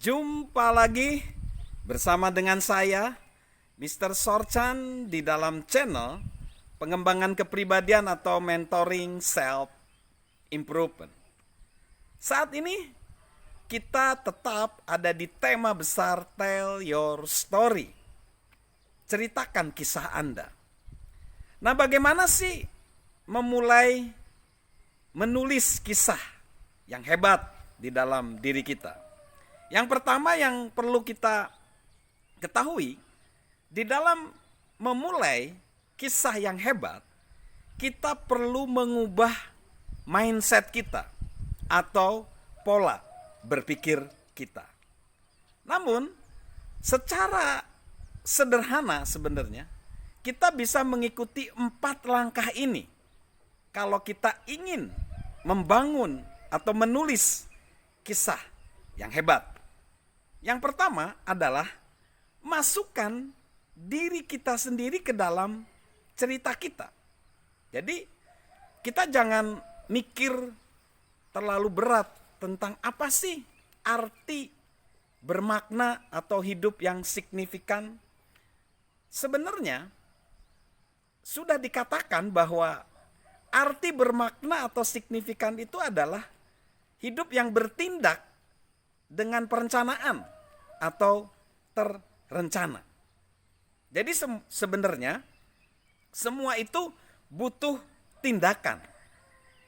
Jumpa lagi bersama dengan saya, Mr. Sorchan, di dalam channel pengembangan kepribadian atau mentoring self improvement. Saat ini kita tetap ada di tema besar Tell Your Story. Ceritakan kisah Anda. Nah, bagaimana sih memulai menulis kisah yang hebat di dalam diri kita? Yang pertama yang perlu kita ketahui, di dalam memulai kisah yang hebat, kita perlu mengubah mindset kita atau pola berpikir kita. Namun, secara sederhana sebenarnya, kita bisa mengikuti 4 langkah ini kalau kita ingin membangun atau menulis kisah yang hebat. Yang pertama adalah masukkan diri kita sendiri ke dalam cerita kita. Jadi kita jangan mikir terlalu berat tentang apa sih arti bermakna atau hidup yang signifikan. Sebenarnya sudah dikatakan bahwa arti bermakna atau signifikan itu adalah hidup yang bertindak dengan perencanaan atau terencana. Jadi sebenarnya semua itu butuh tindakan,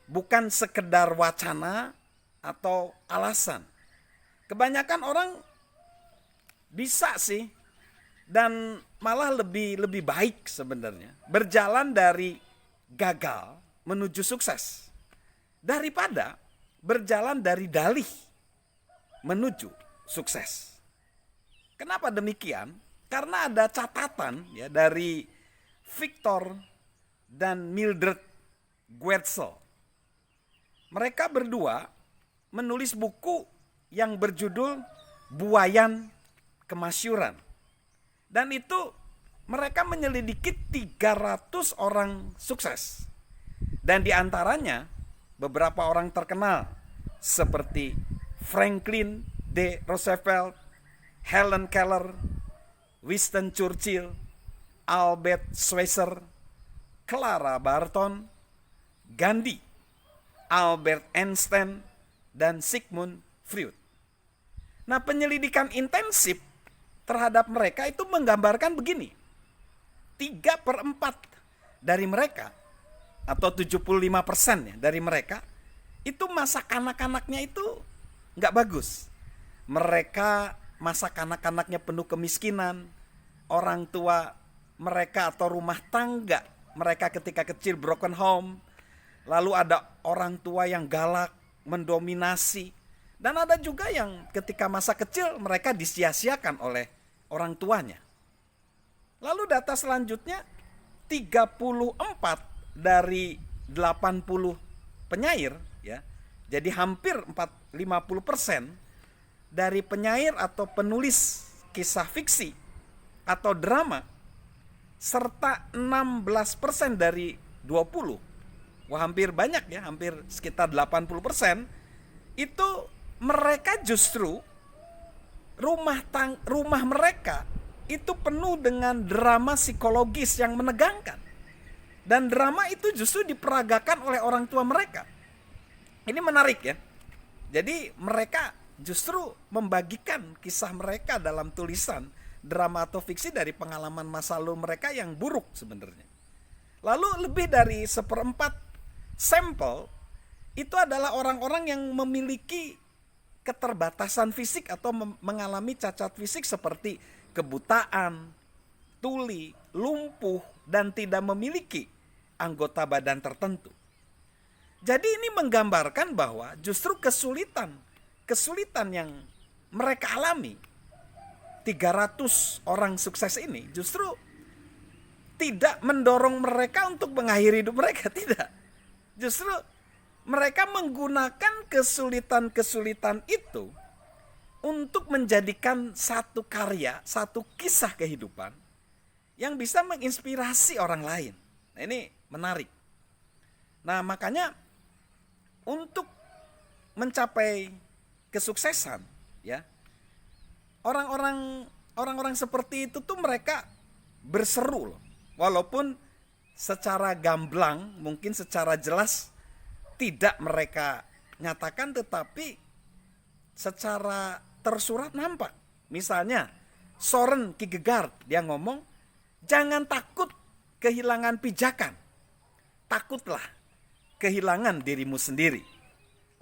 bukan sekedar wacana atau alasan. Kebanyakan orang bisa sih, dan malah lebih baik sebenarnya berjalan dari gagal menuju sukses daripada berjalan dari dalih menuju sukses. Kenapa demikian? Karena ada catatan ya dari Victor dan Mildred Guercel. Mereka berdua menulis buku yang berjudul Buayan Kemasyuran. Dan itu mereka menyelidiki 300 orang sukses. Dan di antaranya beberapa orang terkenal seperti Franklin D. Roosevelt, Helen Keller, Winston Churchill, Albert Schweitzer, Clara Barton, Gandhi, Albert Einstein, dan Sigmund Freud. Nah, penyelidikan intensif terhadap mereka itu menggambarkan begini. 3/4 dari mereka, atau 75% ya, dari mereka, itu masa kanak-kanaknya itu nggak bagus. Mereka masa kanak-kanaknya penuh kemiskinan, orang tua mereka atau rumah tangga mereka ketika kecil broken home, lalu ada orang tua yang galak, mendominasi, dan ada juga yang ketika masa kecil mereka disia-siakan oleh orang tuanya. Lalu data selanjutnya, 34 dari 80 penyair ya. Jadi hampir 50% dari penyair atau penulis kisah fiksi atau drama, serta 16% dari 20. Wah, hampir banyak ya, hampir sekitar 80%. Itu mereka justru rumah mereka itu penuh dengan drama psikologis yang menegangkan. Dan drama itu justru diperagakan oleh orang tua mereka. Ini menarik ya. Jadi mereka justru membagikan kisah mereka dalam tulisan drama atau fiksi dari pengalaman masa lalu mereka yang buruk sebenarnya. Lalu lebih dari 1/4 sampel itu adalah orang-orang yang memiliki keterbatasan fisik atau mengalami cacat fisik seperti kebutaan, tuli, lumpuh, dan tidak memiliki anggota badan tertentu. Jadi ini menggambarkan bahwa justru kesulitan yang mereka alami, 300 orang sukses ini justru tidak mendorong mereka untuk mengakhiri hidup mereka, tidak. Justru mereka menggunakan kesulitan-kesulitan itu untuk menjadikan satu karya, satu kisah kehidupan yang bisa menginspirasi orang lain. Nah, ini menarik. Nah, makanya untuk mencapai kesuksesan ya, Orang-orang seperti itu tuh mereka berseru loh. Walaupun secara gamblang, mungkin secara jelas tidak mereka nyatakan, tetapi secara tersurat nampak. Misalnya Soren Kierkegaard, dia ngomong, jangan takut kehilangan pijakan, takutlah kehilangan dirimu sendiri.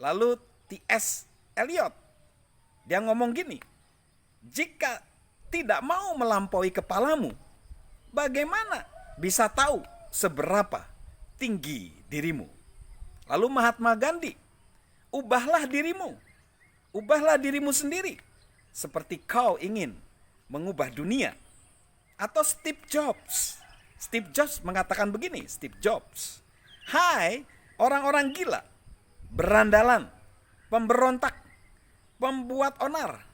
Lalu T.S. Eliot, dia ngomong gini, jika tidak mau melampaui kepalamu, bagaimana bisa tahu seberapa tinggi dirimu? Lalu Mahatma Gandhi, ubahlah dirimu sendiri, seperti kau ingin mengubah dunia. Atau Steve Jobs mengatakan begini, Steve Jobs, hai orang-orang gila, berandalan, pemberontak, pembuat onar,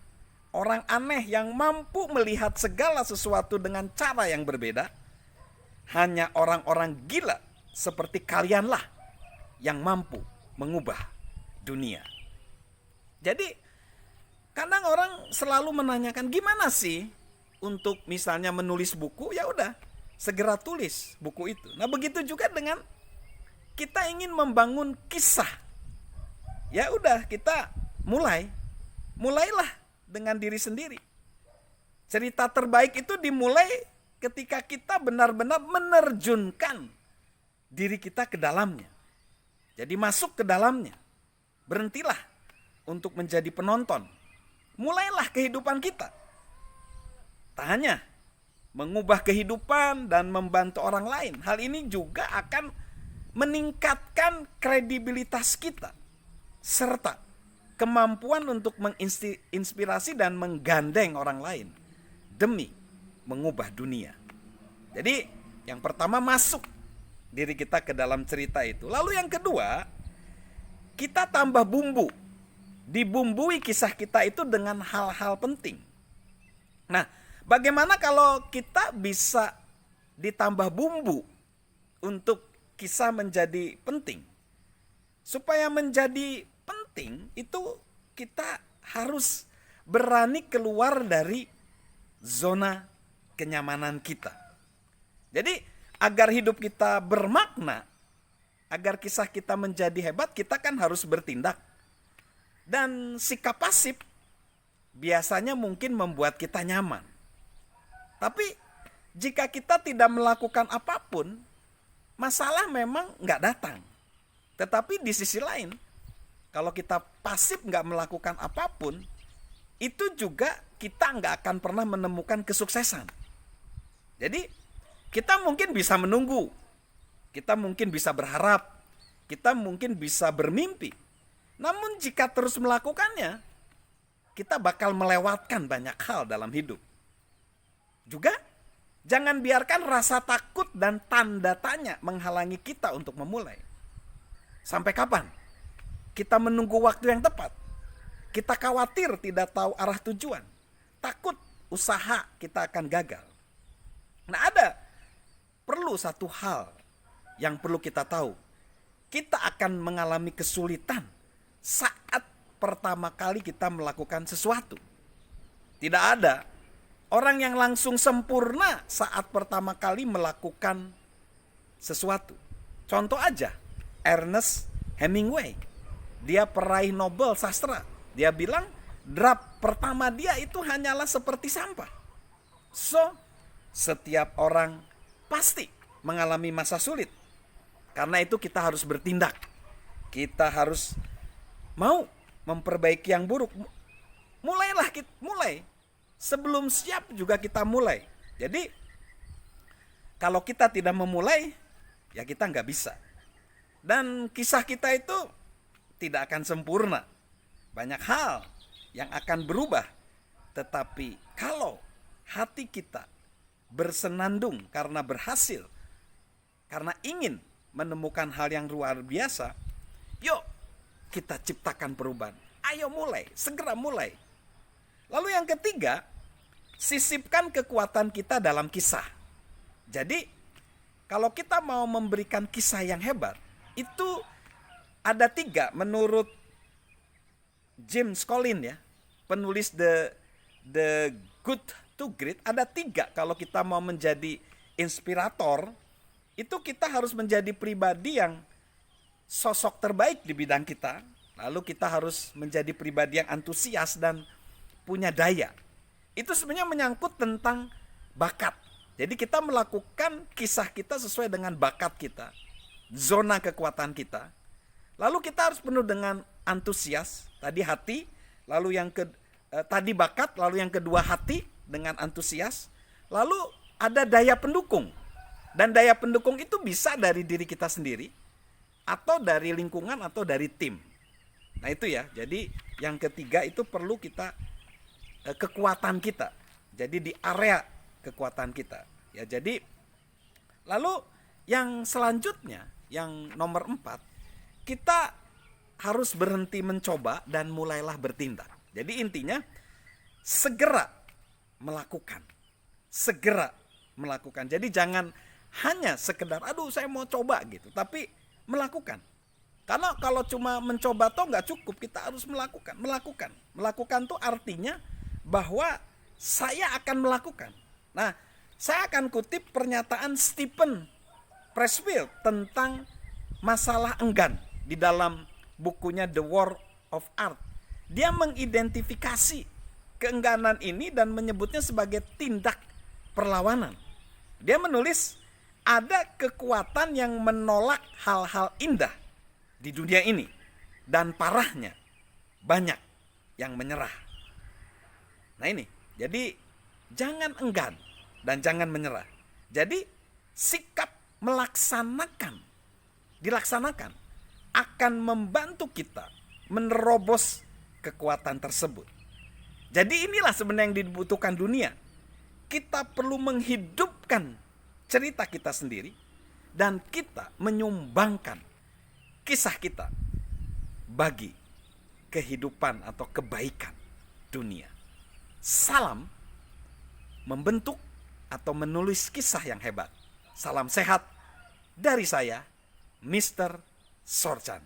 orang aneh yang mampu melihat segala sesuatu dengan cara yang berbeda, hanya orang-orang gila seperti kalianlah yang mampu mengubah dunia. Jadi kadang orang selalu menanyakan, gimana sih untuk misalnya menulis buku? Ya udah, segera tulis buku itu. Nah, begitu juga dengan kita ingin membangun kisah. Ya udah, kita mulailah dengan diri sendiri. Cerita terbaik itu dimulai ketika kita benar-benar menerjunkan diri kita ke dalamnya. Jadi masuk ke dalamnya. Berhentilah untuk menjadi penonton. Mulailah kehidupan kita. Tak hanya mengubah kehidupan dan membantu orang lain, hal ini juga akan meningkatkan kredibilitas kita serta kemampuan untuk menginspirasi dan menggandeng orang lain demi mengubah dunia. Jadi yang pertama, masuk diri kita ke dalam cerita itu. Lalu yang kedua, kita tambah bumbu. Dibumbui kisah kita itu dengan hal-hal penting. Nah, bagaimana kalau kita bisa ditambah bumbu untuk kisah menjadi penting? Supaya menjadi penting itu kita harus berani keluar dari zona kenyamanan kita. Jadi agar hidup kita bermakna, agar kisah kita menjadi hebat, kita kan harus bertindak. Dan sikap pasif biasanya mungkin membuat kita nyaman. Tapi jika kita tidak melakukan apapun, masalah memang nggak datang. Tetapi di sisi lain, kalau kita pasif nggak melakukan apapun, itu juga kita nggak akan pernah menemukan kesuksesan. Jadi kita mungkin bisa menunggu, kita mungkin bisa berharap, kita mungkin bisa bermimpi. Namun jika terus melakukannya, kita bakal melewatkan banyak hal dalam hidup. Juga jangan biarkan rasa takut dan tanda tanya menghalangi kita untuk memulai. Sampai kapan kita menunggu waktu yang tepat? Kita khawatir tidak tahu arah tujuan, takut usaha kita akan gagal. Nah, perlu satu hal yang perlu kita tahu. Kita akan mengalami kesulitan saat pertama kali kita melakukan sesuatu. Tidak ada orang yang langsung sempurna saat pertama kali melakukan sesuatu. Contoh aja, Ernest Hemingway. Dia peraih Nobel sastra. Dia bilang draft pertama dia itu hanyalah seperti sampah. So, setiap orang pasti mengalami masa sulit. Karena itu kita harus bertindak. Kita harus mau memperbaiki yang buruk. Mulai. Sebelum siap juga kita mulai. Jadi kalau kita tidak memulai, ya kita nggak bisa. Dan kisah kita itu tidak akan sempurna. Banyak hal yang akan berubah. Tetapi kalau hati kita bersenandung karena berhasil, karena ingin menemukan hal yang luar biasa, yuk kita ciptakan perubahan. Ayo mulai, segera mulai. Lalu yang ketiga, sisipkan kekuatan kita dalam kisah. Jadi kalau kita mau memberikan kisah yang hebat, itu ada 3 menurut James Collins ya, penulis The the good to great, ada 3. Kalau kita mau menjadi inspirator, itu kita harus menjadi pribadi yang sosok terbaik di bidang kita. Lalu kita harus menjadi pribadi yang antusias dan punya daya. Itu sebenarnya menyangkut tentang bakat. Jadi kita melakukan kisah kita sesuai dengan bakat kita, zona kekuatan kita. Lalu kita harus penuh dengan antusias, tadi hati, lalu tadi bakat, lalu yang kedua hati dengan antusias. Lalu ada daya pendukung. Dan daya pendukung itu bisa dari diri kita sendiri, atau dari lingkungan, atau dari tim. Nah itu ya, jadi yang ketiga itu perlu kita, kekuatan kita. Jadi di area kekuatan kita. Ya, jadi lalu yang selanjutnya, yang nomor 4, kita harus berhenti mencoba dan mulailah bertindak. Jadi intinya segera melakukan. Segera melakukan. Jadi jangan hanya sekedar aduh saya mau coba gitu, tapi melakukan. Karena kalau cuma mencoba toh nggak cukup, kita harus melakukan. Melakukan tuh artinya bahwa saya akan melakukan. Nah, saya akan kutip pernyataan Stephen Pressfield tentang masalah enggan di dalam bukunya The War of Art. Dia mengidentifikasi keengganan ini dan menyebutnya sebagai tindak perlawanan. Dia menulis, ada kekuatan yang menolak hal-hal indah di dunia ini, dan parahnya banyak yang menyerah. Nah ini, jadi jangan enggan dan jangan menyerah. Jadi sikap dilaksanakan akan membantu kita menerobos kekuatan tersebut. Jadi inilah sebenarnya yang dibutuhkan dunia. Kita perlu menghidupkan cerita kita sendiri dan kita menyumbangkan kisah kita bagi kehidupan atau kebaikan dunia. Salam membentuk atau menulis kisah yang hebat. Salam sehat dari saya, Mr. Sorchan.